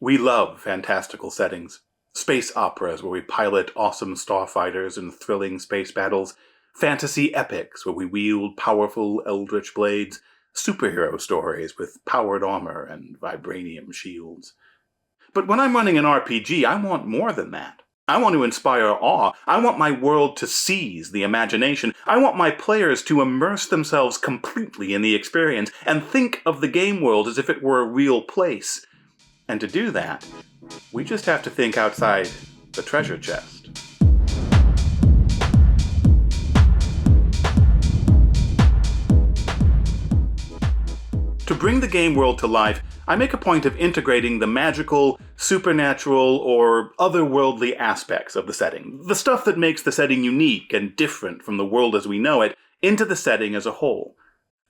We love fantastical settings. Space operas where we pilot awesome starfighters in thrilling space battles, fantasy epics where we wield powerful eldritch blades, superhero stories with powered armor and vibranium shields. But when I'm running an RPG, I want more than that. I want to inspire awe. I want my world to seize the imagination. I want my players to immerse themselves completely in the experience and think of the game world as if it were a real place. And to do that, we just have to think outside the treasure chest. To bring the game world to life, I make a point of integrating the magical, supernatural, or otherworldly aspects of the setting, the stuff that makes the setting unique and different from the world as we know it, into the setting as a whole.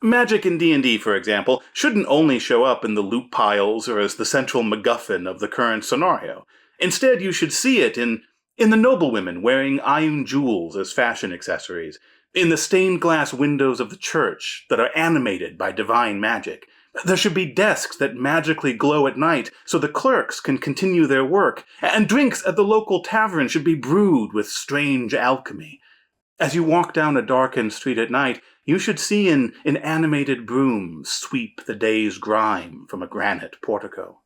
Magic in D&D, for example, shouldn't only show up in the loot piles or as the central MacGuffin of the current scenario. Instead, you should see it in the noblewomen wearing iron jewels as fashion accessories, in the stained glass windows of the church that are animated by divine magic. There should be desks that magically glow at night so the clerks can continue their work, and drinks at the local tavern should be brewed with strange alchemy. As you walk down a darkened street at night, you should see an animated broom sweep the day's grime from a granite portico.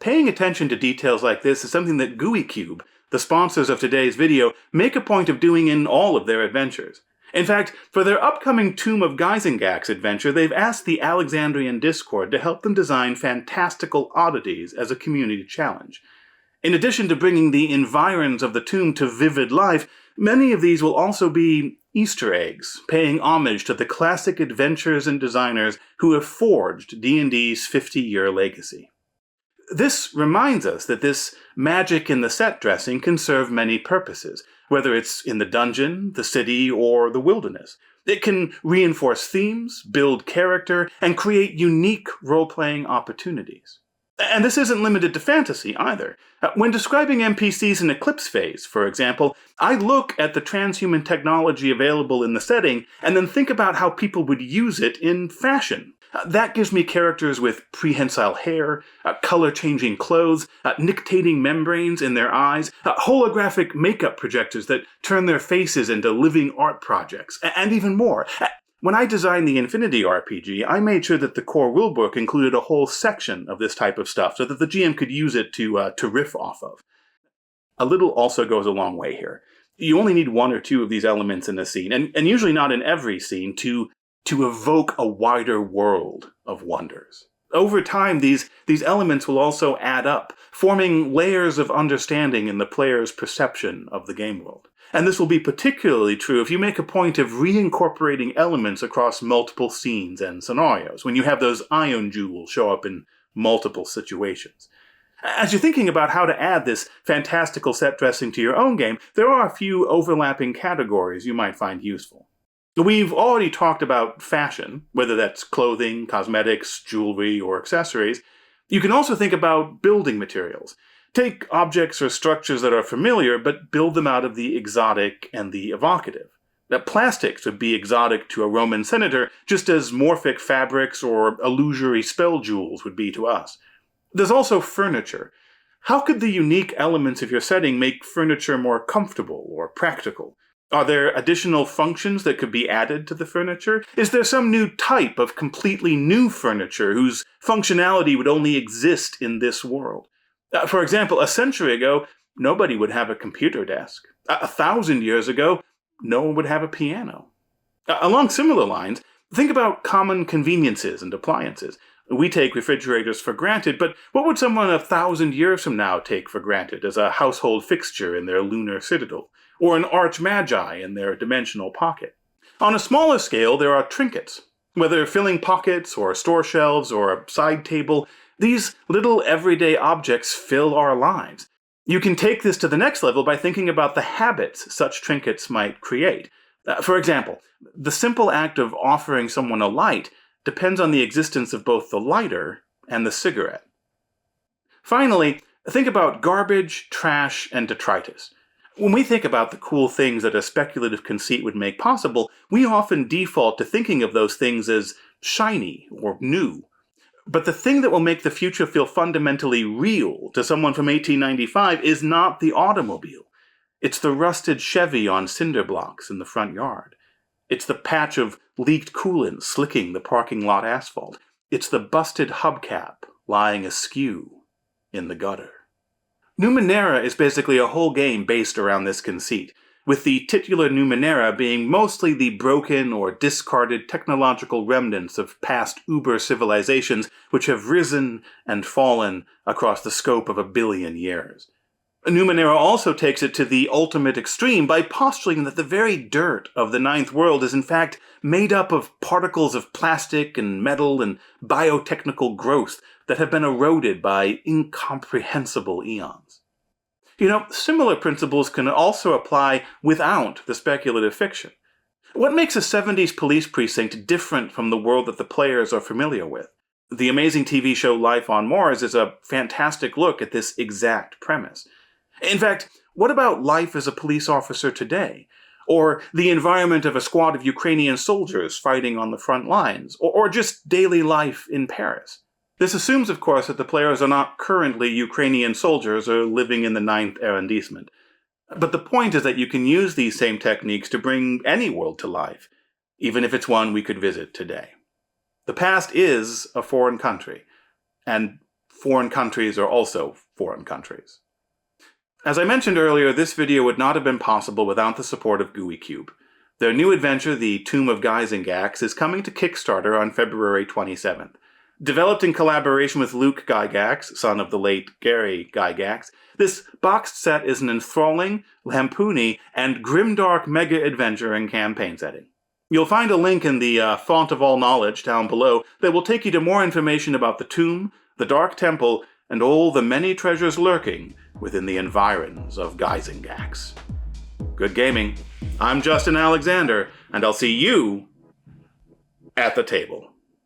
Paying attention to details like this is something that GUI Cube, the sponsors of today's video, make a point of doing in all of their adventures. In fact, for their upcoming Tomb of GYZAENGAXX adventure, they've asked the Alexandrian Discord to help them design fantastical oddities as a community challenge. In addition to bringing the environs of the tomb to vivid life, many of these will also be Easter eggs, paying homage to the classic adventurers and designers who have forged D&D's 50-year legacy. This reminds us that this magic in the set dressing can serve many purposes, whether it's in the dungeon, the city, or the wilderness. It can reinforce themes, build character, and create unique role-playing opportunities. And this isn't limited to fantasy either. When describing NPCs in Eclipse Phase, for example, I look at the transhuman technology available in the setting and then think about how people would use it in fashion. That gives me characters with prehensile hair, color-changing clothes, nictating membranes in their eyes, holographic makeup projectors that turn their faces into living art projects, and even more. When I designed the Infinity RPG, I made sure that the core rulebook included a whole section of this type of stuff so that the GM could use it to riff off of. A little also goes a long way here. You only need one or two of these elements in a scene, and usually not in every scene, to evoke a wider world of wonders. Over time, these elements will also add up, forming layers of understanding in the player's perception of the game world. And this will be particularly true if you make a point of reincorporating elements across multiple scenes and scenarios, when you have those ion jewels show up in multiple situations. As you're thinking about how to add this fantastical set dressing to your own game, there are a few overlapping categories you might find useful. We've already talked about fashion, whether that's clothing, cosmetics, jewelry, or accessories. You can also think about building materials. Take objects or structures that are familiar, but build them out of the exotic and the evocative. Now, plastics would be exotic to a Roman senator, just as morphic fabrics or illusory spell jewels would be to us. There's also furniture. How could the unique elements of your setting make furniture more comfortable or practical? Are there additional functions that could be added to the furniture? Is there some new type of completely new furniture whose functionality would only exist in this world? For example, a century ago, nobody would have a computer desk. 1,000 years ago, no one would have a piano. Along similar lines, think about common conveniences and appliances. We take refrigerators for granted, but what would someone 1,000 years from now take for granted as a household fixture in their lunar citadel, or an arch magi in their dimensional pocket? On a smaller scale, there are trinkets. Whether filling pockets, or store shelves, or a side table, these little everyday objects fill our lives. You can take this to the next level by thinking about the habits such trinkets might create. For example, the simple act of offering someone a light depends on the existence of both the lighter and the cigarette. Finally, think about garbage, trash, and detritus. When we think about the cool things that a speculative conceit would make possible, we often default to thinking of those things as shiny or new. But the thing that will make the future feel fundamentally real to someone from 1895 is not the automobile. It's the rusted Chevy on cinder blocks in the front yard. It's the patch of leaked coolant slicking the parking lot asphalt. It's the busted hubcap lying askew in the gutter. Numenera is basically a whole game based around this conceit, with the titular Numenera being mostly the broken or discarded technological remnants of past uber civilizations which have risen and fallen across the scope of 1 billion years. Numenera also takes it to the ultimate extreme by postulating that the very dirt of the Ninth World is in fact made up of particles of plastic and metal and biotechnical growth that have been eroded by incomprehensible eons. Similar principles can also apply without the speculative fiction. What makes a 70s police precinct different from the world that the players are familiar with? The amazing TV show Life on Mars is a fantastic look at this exact premise. In fact, what about life as a police officer today? Or the environment of a squad of Ukrainian soldiers fighting on the front lines? Or just daily life in Paris? This assumes, of course, that the players are not currently Ukrainian soldiers or living in the 9th arrondissement. But the point is that you can use these same techniques to bring any world to life, even if it's one we could visit today. The past is a foreign country, and foreign countries are also foreign countries. As I mentioned earlier, this video would not have been possible without the support of GUI Cube. Their new adventure, The Tomb of GYZAENGAXX, is coming to Kickstarter on February 27th. Developed in collaboration with Luke GYZAENGAXX, son of the late Gary GYZAENGAXX, this boxed set is an enthralling, lampoony, and grimdark mega-adventure and campaign setting. You'll find a link in the font of all knowledge down below that will take you to more information about the tomb, the Dark Temple, and all the many treasures lurking within the environs of GYZAENGAXX. Good gaming. I'm Justin Alexander, and I'll see you at the table.